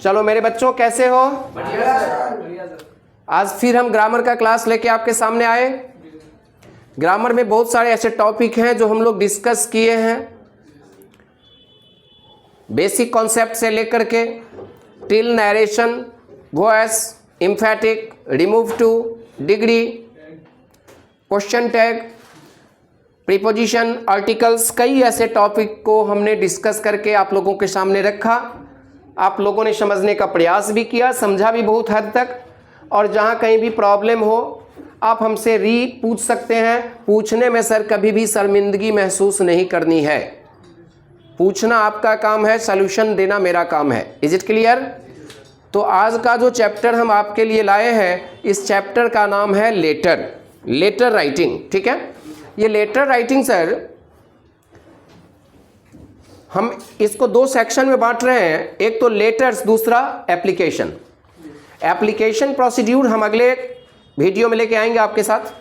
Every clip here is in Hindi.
चलो मेरे बच्चों, कैसे हो? आज फिर हम ग्रामर का क्लास लेके आपके सामने आए। ग्रामर में बहुत सारे ऐसे टॉपिक हैं जो हम लोग डिस्कस किए हैं, बेसिक कॉन्सेप्ट से लेकर के till narration, voice, emphatic, remove to, degree, question tag, preposition, articles, कई ऐसे टॉपिक को हमने डिस्कस करके आप लोगों के सामने रखा। आप लोगों ने समझने का प्रयास भी किया, समझा भी बहुत हद तक। और जहाँ कहीं भी प्रॉब्लम हो आप हमसे पूछ सकते हैं। पूछने में सर कभी भी शर्मिंदगी महसूस नहीं करनी है। पूछना आपका काम है, सॉल्यूशन देना मेरा काम है। Is it clear? तो आज का जो चैप्टर हम आपके लिए लाए हैं, इस चैप्टर का नाम है लेटर राइटिंग। ठीक है, ये लेटर राइटिंग सर हम इसको दो सेक्शन में बांट रहे हैं। एक तो लेटर्स, दूसरा एप्लीकेशन। एप्लीकेशन प्रोसीड्यूर हम अगले वीडियो में लेके आएंगे आपके साथ।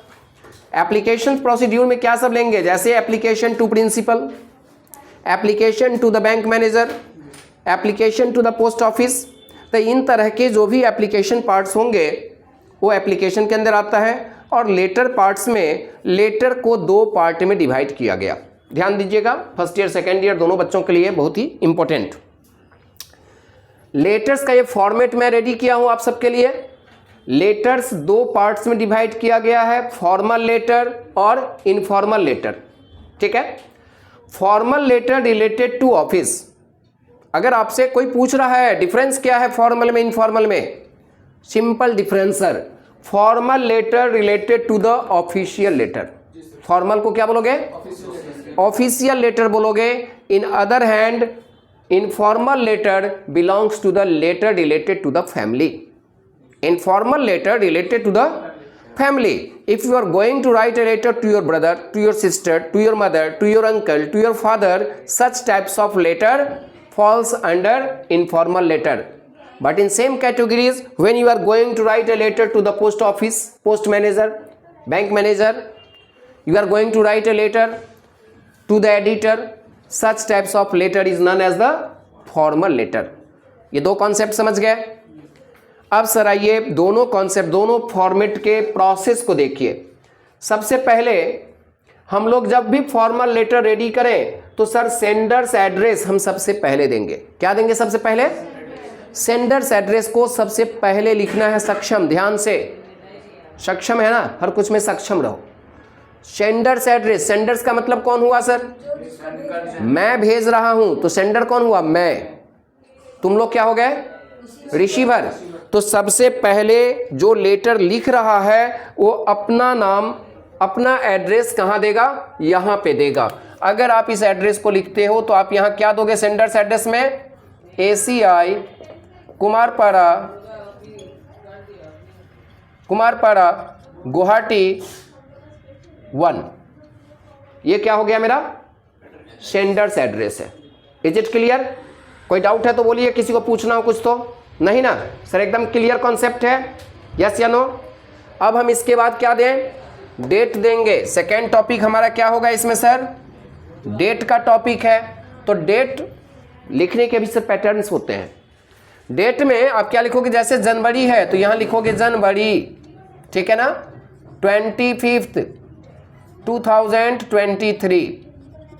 एप्लीकेशन प्रोसीड्यूर में क्या सब लेंगे, जैसे application to principal, application to the bank manager, application to the post office. तो इन तरह के जो भी एप्लीकेशन पार्ट्स होंगे वो एप्लीकेशन के अंदर आता है। और लेटर पार्ट्स में लेटर को दो पार्ट में डिवाइड किया गया। ध्यान दीजिएगा, फर्स्ट ईयर सेकेंड ईयर दोनों बच्चों के लिए बहुत ही इंपॉर्टेंट। लेटर्स का ये फॉर्मेट मैं रेडी किया हूं आप सबके लिए। लेटर्स दो पार्ट्स में डिवाइड किया गया है, फॉर्मल लेटर और इनफॉर्मल लेटर। ठीक है, formal letter related to office. अगर आपसे कोई पूछ रहा है डिफरेंस क्या है फॉर्मल में इनफॉर्मल में, simple difference sir, formal letter related to the official letter. Formal को क्या बोलोगे? ऑफिशियल लेटर बोलोगे। In other hand informal letter belongs to the letter related to the family. Informal letter related to the family. If you are going to write a letter to your brother, to your sister, to your mother, to your uncle, to your father, such types of letter falls under informal letter. But in same categories, when you are going to write a letter to the post office, post manager, bank manager, you are going to write a letter to the editor, such types of letter is known as the formal letter. ये दो कॉन्सेप्ट समझ गए। अब सर आइए दोनों कॉन्सेप्ट, दोनों फॉर्मेट के प्रोसेस को देखिए। सबसे पहले हम लोग जब भी फॉर्मल लेटर रेडी करें तो सर सेंडर्स एड्रेस हम सबसे पहले देंगे। क्या देंगे सबसे पहले? सेंडर्स एड्रेस को सबसे पहले लिखना है सक्षम। ध्यान से, सक्षम है ना, हर कुछ में सक्षम रहो। सेंडर्स एड्रेस, सेंडर्स का मतलब कौन हुआ सर? मैं भेज रहा हूं तो सेंडर कौन हुआ? मैं। तुम लोग क्या हो गए? रिसीवर। तो सबसे पहले जो लेटर लिख रहा है वो अपना नाम, अपना एड्रेस कहां देगा? यहां पे देगा। अगर आप इस एड्रेस को लिखते हो तो आप यहां क्या दोगे सेंडर्स एड्रेस में? ACI कुमारपाड़ा गुवाहाटी 1। ये क्या हो गया? मेरा सेंडर्स एड्रेस है। Is it clear? कोई डाउट है तो बोलिए, किसी को पूछना हो कुछ तो नहीं ना सर? एकदम क्लियर कॉन्सेप्ट है, यस या नो? अब हम इसके बाद क्या दें? डेट देंगे। सेकेंड टॉपिक हमारा क्या होगा इसमें सर? डेट का टॉपिक है। तो डेट लिखने के भी सर पैटर्न्स होते हैं। डेट में आप क्या लिखोगे? जैसे जनवरी है तो यहां लिखोगे जनवरी, ठीक है ना? 25 2023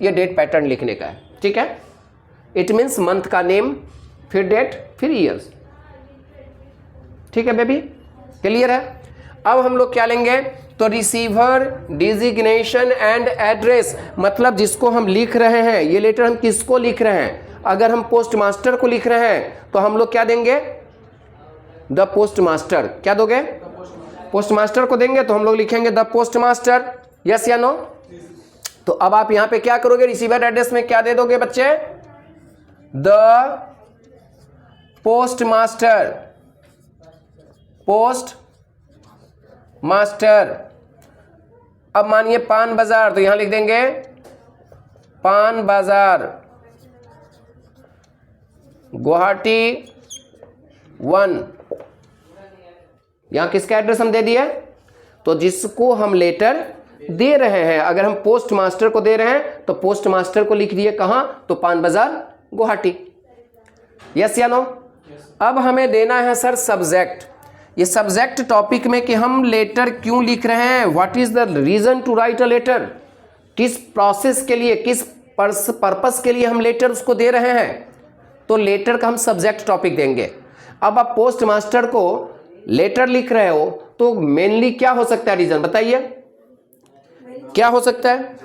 ये डेट पैटर्न लिखने का है। ठीक है, इट मीन्स मंथ का नेम, फिर डेट, फिर ईयर्स। ठीक है बेबी, क्लियर है? अब हम लोग क्या लेंगे? तो रिसीवर डिजिग्नेशन एंड एड्रेस, मतलब जिसको हम लिख रहे हैं, ये लेटर हम किसको लिख रहे हैं? अगर हम पोस्ट मास्टर को लिख रहे हैं तो हम लोग क्या देंगे? The post master. क्या दोगे? पोस्ट मास्टर को देंगे तो हम लोग लिखेंगे द पोस्ट मास्टर। यस या नो? तो अब आप यहां पे क्या करोगे? रिसीवर एड्रेस में क्या दे दोगे बच्चे? The post master. Post master. अब मानिए पान बाजार, तो यहां लिख देंगे पान बाजार गुवाहाटी 1। यहां किसका एड्रेस हम दे दिए? तो जिसको हम लेटर दे रहे हैं, अगर हम पोस्ट मास्टर को दे रहे हैं तो पोस्ट मास्टर को लिख दिए कहां? तो पान बाजार गुवाहाटी। यस या नो? अब हमें देना है सर सब्जेक्ट। ये सब्जेक्ट टॉपिक में कि हम लेटर क्यों लिख रहे हैं, what is the reason to write a letter, किस प्रोसेस के लिए, किस पर्पस के लिए हम लेटर उसको दे रहे हैं, तो लेटर का हम सब्जेक्ट टॉपिक देंगे। अब आप पोस्ट मास्टर को लेटर लिख रहे हो तो मेनली क्या हो सकता है रीजन, बताइए क्या हो सकता है।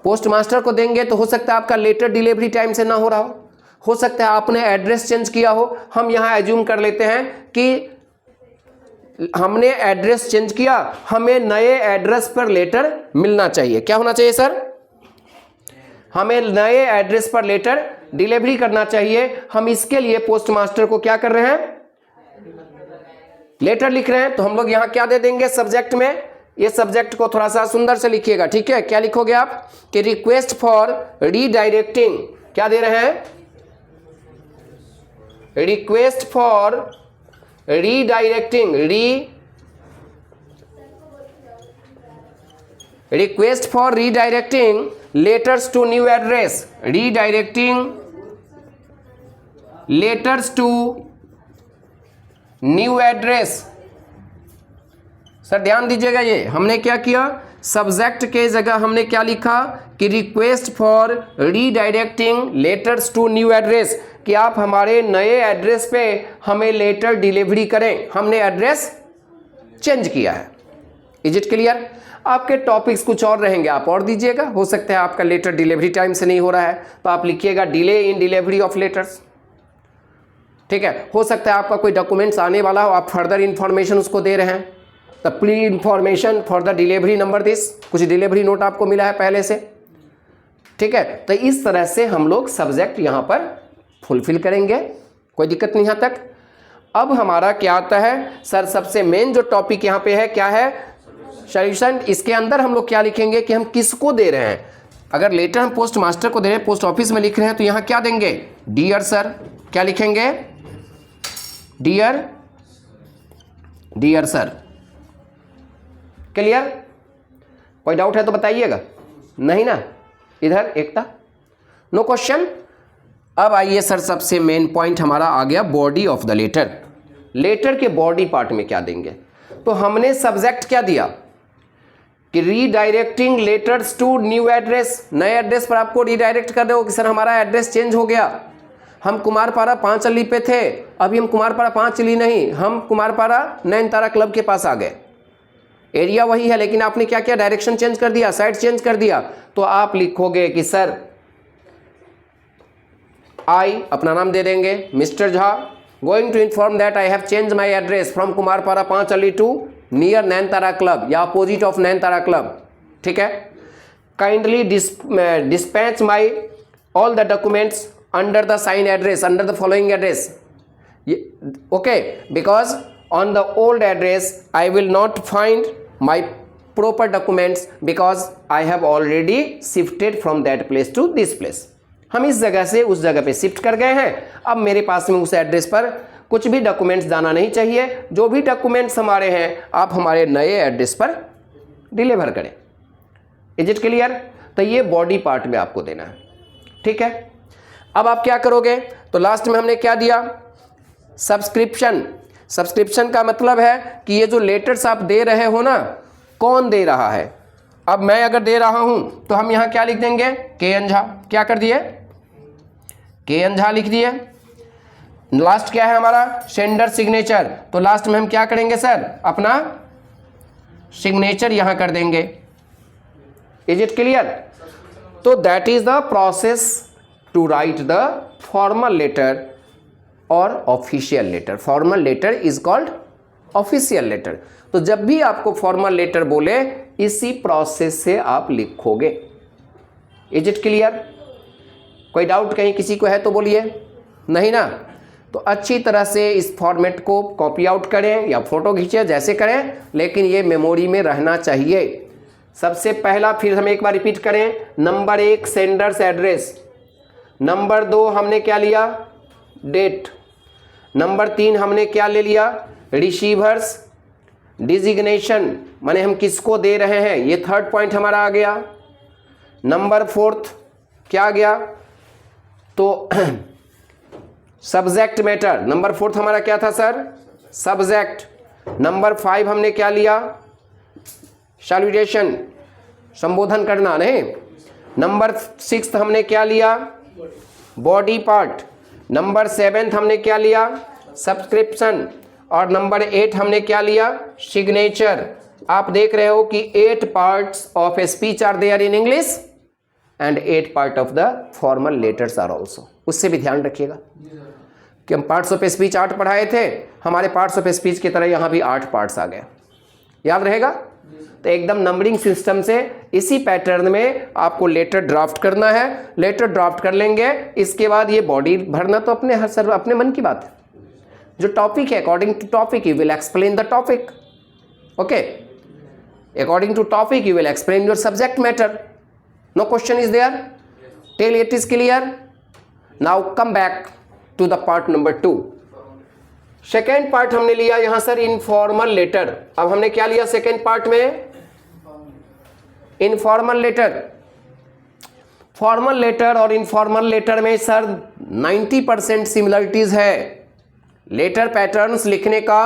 पोस्ट मास्टर को देंगे तो हो सकता है आपका लेटर डिलीवरी टाइम से ना हो सकता है आपने एड्रेस चेंज किया हो। हम यहां एज्यूम कर लेते हैं कि हमने एड्रेस चेंज किया, हमें नए एड्रेस पर लेटर मिलना चाहिए। क्या होना चाहिए सर, हमें नए एड्रेस पर लेटर डिलीवरी करना चाहिए। हम इसके लिए पोस्ट मास्टर को क्या कर रहे हैं, लेटर लिख रहे हैं। तो हम लोग यहां क्या दे देंगे सब्जेक्ट में, ये सब्जेक्ट को थोड़ा सा सुंदर से लिखिएगा, ठीक है। क्या लिखोगे आप कि रिक्वेस्ट फॉर रीडायरेक्टिंग, क्या दे रहे हैं, request for redirecting, request for redirecting letters to new address, redirecting letters to new address. Sir ध्यान दीजिएगा, ये हमने क्या किया, सब्जेक्ट के जगह हमने क्या लिखा कि request for redirecting letters to new address, कि आप हमारे नए एड्रेस पे हमें लेटर डिलीवरी करें, हमने एड्रेस चेंज किया है। Is it clear. आपके टॉपिक्स कुछ और रहेंगे, आप और दीजिएगा। हो सकता है आपका लेटर डिलीवरी टाइम से नहीं हो रहा है तो आप लिखिएगा delay in delivery of letters, ठीक है। हो सकता है आपका कोई डॉक्यूमेंट्स आने वाला हो, आप फर्दर इंफॉर्मेशन उसको दे रहे हैं, the pre information for the delivery number this, कुछ डिलीवरी नोट आपको मिला है पहले से, ठीक है। तो इस तरह से हम लोग सब्जेक्ट यहां पर फुलफिल करेंगे, कोई दिक्कत नहीं यहां तक। अब हमारा क्या आता है सर, सबसे मेन जो टॉपिक यहां पे है क्या है, सॉल्यूशन। इसके अंदर हम लोग क्या लिखेंगे कि हम किसको दे रहे हैं। अगर लेटर हम पोस्ट मास्टर को दे रहे हैं, पोस्ट ऑफिस में लिख रहे हैं, तो यहां क्या देंगे, डियर सर, क्या लिखेंगे, डियर, डियर सर। क्लियर, कोई डाउट है तो बताइएगा, नहीं ना, इधर एकता, नो क्वेश्चन। अब आइए सर, सबसे मेन पॉइंट हमारा आ गया body of the letter. Letter के बॉडी पार्ट में क्या देंगे, तो हमने सब्जेक्ट क्या दिया कि redirecting letters to new address, नए एड्रेस पर आपको रीडायरेक्ट कर दो कि सर हमारा एड्रेस चेंज हो गया, हम कुमारपाड़ा 5 अली पे थे, अभी हम कुमारपाड़ा 5 अली नहीं, हम कुमारपाड़ा नैनतारा क्लब के पास आ गए। एरिया वही है लेकिन आपने क्या किया, डायरेक्शन चेंज कर दिया, साइड चेंज कर दिया। तो आप लिखोगे कि सर आई, अपना नाम दे देंगे, mister Jha, going to inform that I have change my address from Kumarpara 5 alley to near Nayantara club या अपोजिट ऑफ नैनतारा क्लब, ठीक है। Kindly dispatch my all the documents under the sign address, under the following address, okay, because on the old address I will not find my proper documents because I have already shifted from that place to this place। हम इस जगह से उस जगह पे शिफ्ट कर गए हैं, अब मेरे पास में उस एड्रेस पर कुछ भी डॉक्यूमेंट्स जाना नहीं चाहिए, जो भी डॉक्यूमेंट्स हमारे हैं आप हमारे नए एड्रेस पर डिलीवर करें। Is it clear. तो ये बॉडी पार्ट में आपको देना है, ठीक है। अब आप क्या करोगे, तो लास्ट में हमने क्या दिया, सब्सक्रिप्शन। सब्सक्रिप्शन का मतलब है कि ये जो लेटर्स आप दे रहे हो ना, कौन दे रहा है। अब मैं अगर दे रहा हूं तो हम यहां क्या लिख देंगे, के एन झा, क्या कर दिए, के एन झा लिख दिए। लास्ट क्या है हमारा, सेंडर सिग्नेचर, तो लास्ट में हम क्या करेंगे सर, अपना सिग्नेचर यहां कर देंगे। Is it clear. तो that is the process to write the formal letter और official letter. Formal letter is called official letter. तो जब भी आपको फॉर्मल लेटर बोले, इसी प्रोसेस से आप लिखोगे। Is it clear. कोई डाउट कहीं किसी को है तो बोलिए, नहीं ना। तो अच्छी तरह से इस फॉर्मेट को कॉपी आउट करें या फोटो खींचे, जैसे करें, लेकिन ये मेमोरी में रहना चाहिए। सबसे पहला, फिर हम एक बार रिपीट करें, नंबर 1 सेंडर्स एड्रेस, नंबर 2 हमने क्या लिया, डेट, नंबर 3 हमने क्या ले लिया, रिसीवर्स डिजिग्नेशन, माने हम किसको दे रहे हैं, ये 3rd पॉइंट हमारा आ गया। नंबर 4 क्या आ गया, तो सब्जेक्ट मैटर। नंबर 4 हमारा क्या था सर? सब्जेक्ट। नंबर 5 हमने क्या लिया? सैल्यूटेशन, संबोधन करना, नहीं। नंबर 6 हमने क्या लिया? Body part. नंबर 7 हमने क्या लिया? सब्सक्रिप्शन। और नंबर 8 हमने क्या लिया? सिग्नेचर। आप देख रहे हो कि 8 parts of a speech are there in English and 8 part of the formal letters are also. उससे भी ध्यान रखिएगा कि हम पार्ट्स ऑफ ए स्पीच 8 पढ़ाए थे, हमारे पार्ट्स ऑफ ए स्पीच की तरह यहाँ भी 8 पार्ट्स आ गए। याद रहेगा? तो एकदम नंबरिंग सिस्टम से इसी पैटर्न में आपको लेटर ड्राफ्ट करना है। लेटर ड्राफ्ट कर लेंगे, इसके बाद ये बॉडी भरना तो अपने मन की बात है। जो टॉपिक है, according to topic you will explain the topic. Okay, according to topic you will explain your subject matter. No question is there? Till it is clear? Now come back to the part number 2। Second part हमने लिया यहां सर इनफॉर्मल लेटर। अब हमने क्या लिया सेकेंड पार्ट में? Informal letter. फॉर्मल लेटर और इनफॉर्मल लेटर में सर 90% सिमिलरिटीज है। लेटर पैटर्न्स लिखने का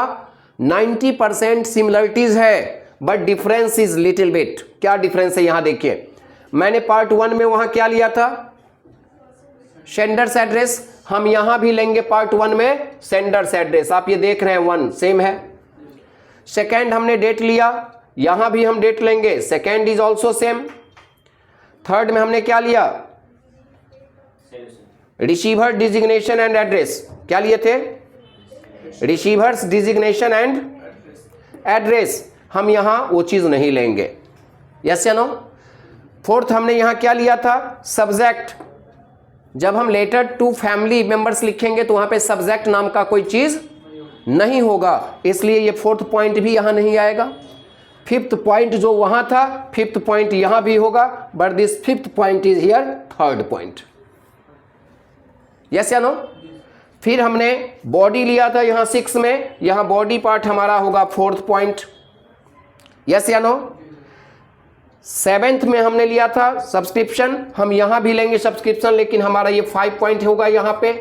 90% सिमिलरिटीज है, but difference is little bit. क्या डिफरेंस है यहां देखिए। मैंने पार्ट 1 में वहां क्या लिया था? Sender's address. हम यहां भी लेंगे पार्ट 1 में सेंडर्स एड्रेस। आप ये देख रहे हैं 1 सेम है। सेकेंड हमने डेट लिया, यहां भी हम डेट लेंगे, second is also same. Third में हमने क्या लिया? Receiver designation and address. क्या लिए थे? Receiver's designation and address. हम यहां वो चीज नहीं लेंगे। यस या नो? फोर्थ हमने यहां क्या लिया था? सब्जेक्ट। जब हम लेटर टू फैमिली मेंबर्स लिखेंगे तो वहां पे सब्जेक्ट नाम का कोई चीज नहीं होगा, इसलिए ये 4th पॉइंट भी यहां नहीं आएगा। 5th पॉइंट जो वहां था 5th पॉइंट यहां भी होगा, but this 5th point is here 3rd point. Yes या नो? फिर हमने बॉडी लिया था यहां 6 में, यहां बॉडी पार्ट हमारा होगा 4th पॉइंट। यस या नो? 7th में हमने लिया था सब्सक्रिप्शन, हम यहां भी लेंगे सब्सक्रिप्शन, लेकिन हमारा ये 5 पॉइंट होगा। यहां पे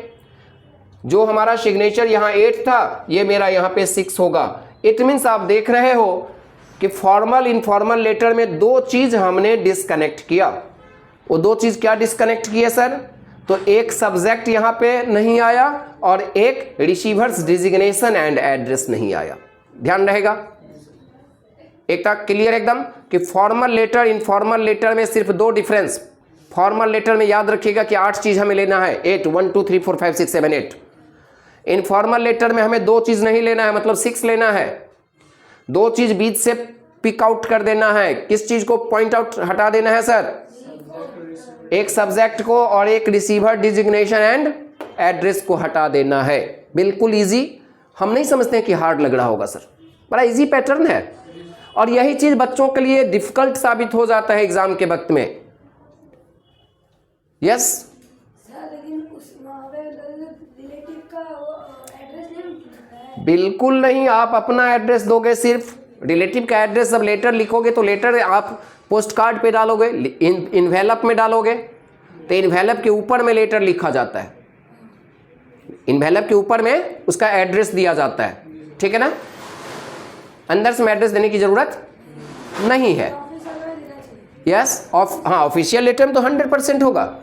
जो हमारा सिग्नेचर यहां 8 था, ये मेरा यहां पे 6 होगा। इट मीन्स आप देख रहे हो कि फॉर्मल इनफॉर्मल लेटर में 2 चीज हमने डिस्कनेक्ट किया। वो 2 चीज क्या डिस्कनेक्ट किए सर? तो एक सब्जेक्ट यहां पे नहीं आया और एक रिसीवर्स डिजिग्नेशन एंड एड्रेस नहीं आया। ध्यान रहेगा? एक तक क्लियर एकदम कि फॉर्मल लेटर इनफॉर्मल लेटर में सिर्फ 2 डिफरेंस। फॉर्मल लेटर में याद रखिएगा कि 8 चीज हमें लेना है, 8 1 2 3 4 5 6 7 8। इनफॉर्मल लेटर में हमें 2 चीज नहीं लेना है, मतलब 6 लेना है। 2 चीज बीच से पिक आउट कर देना है। किस चीज को पॉइंट आउट हटा देना है सर? एक सब्जेक्ट को और एक रिसीवर डिजिग्नेशन एंड एड्रेस को हटा देना है। बिल्कुल इजी। हम नहीं समझते कि हार्ड लग रहा होगा सर, बड़ा इजी पैटर्न है और यही चीज बच्चों के लिए डिफिकल्ट साबित हो जाता है एग्जाम के वक्त में। यस बिल्कुल नहीं, आप अपना एड्रेस दोगे सिर्फ। रिलेटिव का एड्रेस जब लेटर लिखोगे तो लेटर आप पोस्ट कार्ड पे डालोगे, इन्वेलप में डालोगे, तो इन्वेलप के ऊपर में लेटर लिखा जाता है। इन्वेलप के ऊपर में उसका एड्रेस दिया जाता है, ठीक है ना? अंदर से एड्रेस देने की जरूरत नहीं है। यस हाँ, ऑफिशियल लेटर में तो 100% होगा।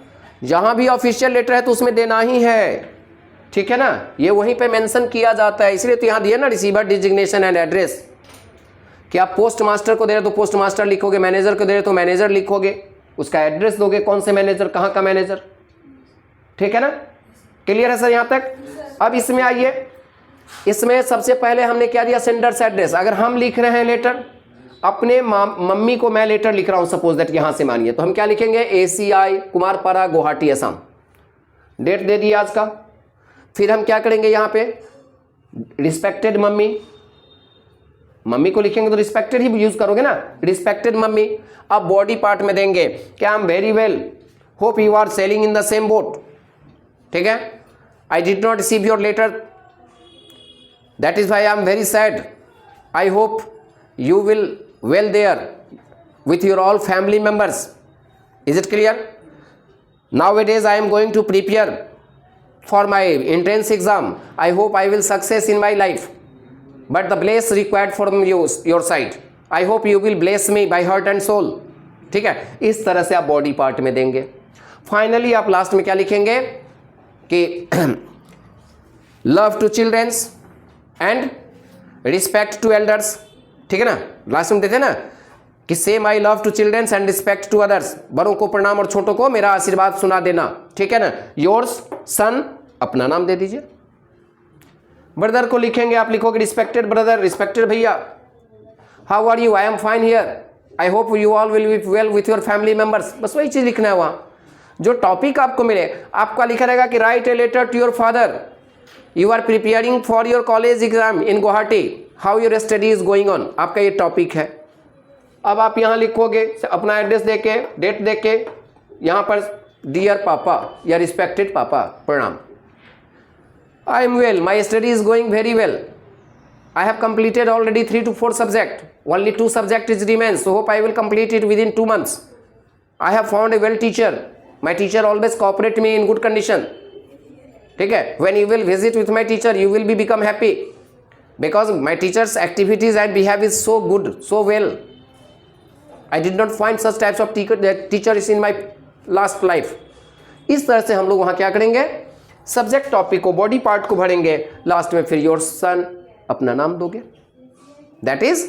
जहां भी ऑफिशियल लेटर है तो उसमें देना ही है, ठीक है ना? ये वहीं पे मेंशन किया जाता है, इसलिए तो यहां दिया ना रिसीवर डिजिग्नेशन एंड एड्रेस। कि आप पोस्ट मास्टर को दे रहे तो पोस्ट मास्टर लिखोगे, मैनेजर को दे रहे तो मैनेजर लिखोगे, उसका एड्रेस दोगे, कौन से मैनेजर, कहां का मैनेजर, ठीक है ना? क्लियर है सर यहां तक? अब इसमें आइए, इसमें सबसे पहले हमने क्या दिया? Sender's address. अगर हम लिख रहे हैं लेटर, अपने मम्मी को मैं लेटर लिख रहा हूं सपोज दैट, यहां से मानिए, तो हम क्या लिखेंगे? ACI कुमारपाड़ा गुवाहाटी असम। डेट दे दिया आज का। फिर हम क्या करेंगे? यहां पे रिस्पेक्टेड मम्मी, मम्मी को लिखेंगे तो रिस्पेक्टेड ही यूज करोगे ना, रिस्पेक्टेड मम्मी। अब बॉडी पार्ट में देंगे क्या? I am very well, hope you are sailing in the same boat, ठीक है? I did not receive your letter, that is why I am very sad, I hope you will well there with your all family members. Is it clear? Nowadays I am going to prepare for my entrance exam. I hope I will success in my life. But the bless required from your side. I hope you will bless me by heart and soul. ठीक है, इस तरह से आप बॉडी पार्ट में देंगे. फाइनली आप लास्ट में क्या लिखेंगे कि love to childrens and respect to elders. ठीक है ना, लास्ट में देते ना कि say my love to childrens and respect to others. बड़ों को प्रणाम और छोटों को मेरा आशीर्वाद सुना देना. ठीक है ना. योर्स सन, अपना नाम दे दीजिए. ब्रदर को लिखेंगे, आप लिखोगे रिस्पेक्टेड ब्रदर, रिस्पेक्टेड भैया, how are you, I am fine here, I hope you all will be well with your family members. बस वही चीज लिखना है. वहां जो टॉपिक आपको मिले, आपका लिखा रहेगा कि write a letter to your father, you are preparing for your college exam in Guwahati, how your study is going on. आपका ये टॉपिक है. अब आप यहाँ लिखोगे अपना एड्रेस देके, डेट देके, यहाँ पर डियर पापा या रिस्पेक्टेड पापा प्रणाम. I am well. My study is going very well. I have completed already 3 to 4 subjects. Only 2 subjects remain. So hope I will complete it within 2 months. I have found a well teacher. My teacher always cooperate me in good condition. ठीक है. When you will visit with my teacher, you will be become happy because my teacher's activities and behavior is so good, so well. I did not find such types of teachers in my last life. इस तरह से हम लोग वहाँ क्या करेंगे, सब्जेक्ट टॉपिक को, बॉडी पार्ट को भरेंगे. लास्ट में फिर योर सन, अपना नाम दोगे. That is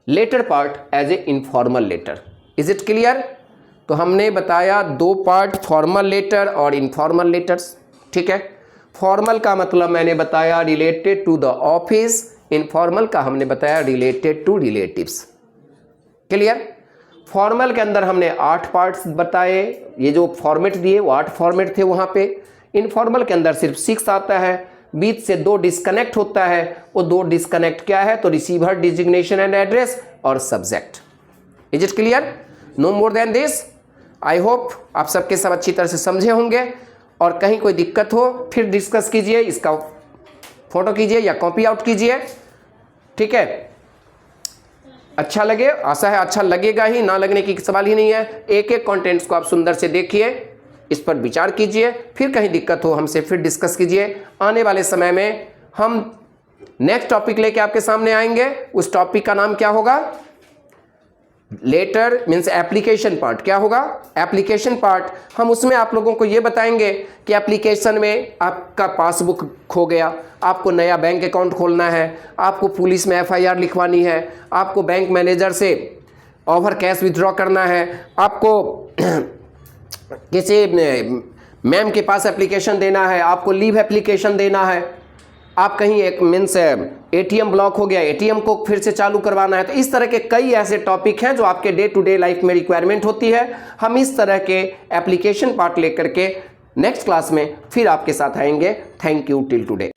letter part as a informal letter. Is it clear? तो हमने बताया 2 पार्ट, फॉर्मल लेटर और इनफॉर्मल लेटर्स. ठीक है. फॉर्मल का मतलब मैंने बताया related to the office, informal का हमने बताया related to relatives. Clear? Formal के अंदर हमने 8 पार्ट्स बताए. ये जो फॉर्मेट दिए वो 8 फॉर्मेट थे वहां पे. इनफॉर्मल के अंदर सिर्फ 6 आता है. बीच से 2 डिस्कनेक्ट होता है. वो 2 डिस्कनेक्ट क्या है, तो रिसीवर, डिजिग्नेशन एंड एड्रेस और subject. Is it clear? No more than this. I hope आप सबके सब अच्छी तरह से समझे होंगे. और कहीं कोई दिक्कत हो फिर डिस्कस कीजिए, इसका फोटो कीजिए या कॉपी आउट कीजिए. ठीक है. अच्छा लगे, आशा है अच्छा लगेगा ही, ना लगने की सवाल ही नहीं है. एक एक कंटेंट्स को आप सुंदर से देखिए, इस पर विचार कीजिए, फिर कहीं दिक्कत हो हमसे फिर डिस्कस कीजिए. आने वाले समय में हम नेक्स्ट टॉपिक लेके आपके सामने आएंगे. उस टॉपिक का नाम क्या होगा, लेटर मीन्स एप्लीकेशन पार्ट. क्या होगा, एप्लीकेशन पार्ट. हम उसमें आप लोगों को ये बताएंगे कि एप्लीकेशन में आपका पासबुक खो गया, आपको नया बैंक अकाउंट खोलना है, आपको पुलिस में FIR लिखवानी है, आपको बैंक मैनेजर से ओवर कैश विथड्रॉ करना है, आपको किसी मैम के पास एप्लीकेशन देना है, आपको लीव एप्लीकेशन देना है, आप कहीं एक मीन्स ATM ब्लॉक हो गया, ATM को फिर से चालू करवाना है. तो इस तरह के कई ऐसे टॉपिक हैं जो आपके डे टू डे लाइफ में रिक्वायरमेंट होती है. हम इस तरह के एप्लीकेशन पार्ट लेकर के नेक्स्ट क्लास में फिर आपके साथ आएंगे. Thank you till today.